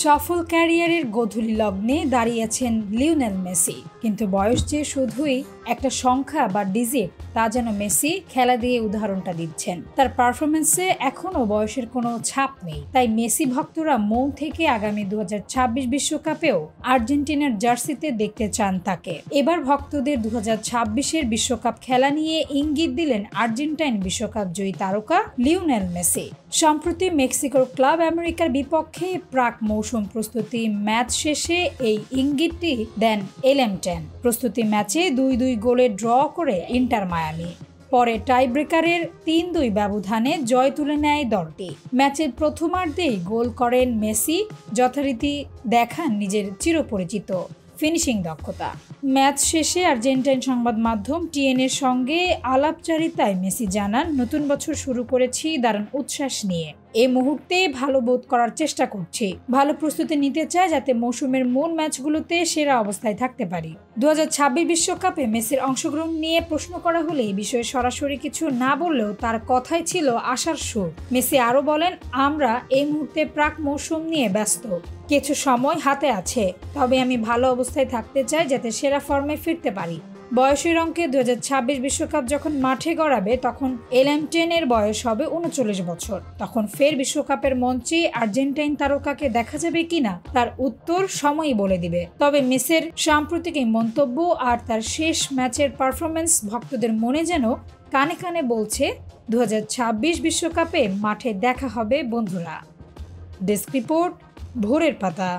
সফল ক্যারিয়ারের গোধূলি লগ্নে দাঁড়িয়েছেন লিওনেল মেসি, কিন্তু বয়স যে শুধুই একটা সংখ্যা বা ডিজিট তা যেন মেসি খেলা দিয়ে উদাহরণটা দিচ্ছেন। তার পারফরমেন্সে এখনো বয়সের কোনো ছাপ নেই, তাই মেসি ভক্তরা মন থেকে আগামী 2026 বিশ্বকাপেও আর্জেন্টিনার জার্সিতে দেখতে চান তাকে। এবার ভক্তদের 2026-এর বিশ্বকাপ খেলা নিয়ে ইঙ্গিত দিলেন আর্জেন্টাইন বিশ্বকাপ জয়ী তারকা লিওনেল মেসি। সম্প্রতি মেক্সিকোর ক্লাব আমেরিকার বিপক্ষে প্রাক মৌসুম প্রস্তুতি ম্যাচ শেষে এই ইঙ্গিতটি দেন এলএম10। প্রস্তুতি ম্যাচে 2-2 গোলে ড্র করে ইন্টার মায়ামি। পরে টাইব্রেকারের 3-2 ব্যবধানে জয় তুলে নেয় দলটি। ম্যাচের প্রথমার্ধেই গোল করেন মেসি, যথারীতি দেখান নিজের চিরপরিচিত ফিনিশিং দক্ষতা। ম্যাচ শেষে আর্জেন্টাইন সংবাদ মাধ্যম টিএনএর সঙ্গে আলাপচারিতায় মেসি জানান, নতুন বছর শুরু করেছি দারুণ উচ্ছ্বাস নিয়ে। এই মুহূর্তে ভালো বোধ করার চেষ্টা করছি, ভালো প্রস্তুতি নিতে চাই যাতে মৌসুমের মূল ম্যাচগুলোতে সেরা অবস্থায় থাকতে পারি। 2026 বিশ্বকাপে মেসির অংশগ্রহণ নিয়ে প্রশ্ন করা হলে এই বিষয়ে সরাসরি কিছু না বললেও তার কথাই ছিল আশার সুর। মেসি আরও বলেন, আমরা এই মুহূর্তে প্রাক মৌসুম নিয়ে ব্যস্ত, কিছু সময় হাতে আছে, তবে আমি ভালো অবস্থায় থাকতে চাই যাতে সেরা ফর্মে ফিরতে পারি। বয়সের অঙ্কে 2026 বিশ্বকাপ যখন মাঠে গড়াবে তখন এলএম10-এর বয়স হবে 39 বছর। তখন ফের বিশ্বকাপের মঞ্চে আর্জেন্টাইন তারকাকে দেখা যাবে কিনা তার উত্তর সময়ই বলে দিবে। তবে মেসির সাম্প্রতিক এই মন্তব্য আর তার শেষ ম্যাচের পারফরমেন্স ভক্তদের মনে যেন কানে কানে বলছে 2026 বিশ্বকাপে মাঠে দেখা হবে বন্ধুরা। ডেস্ক রিপোর্ট, ভোরের পাতা।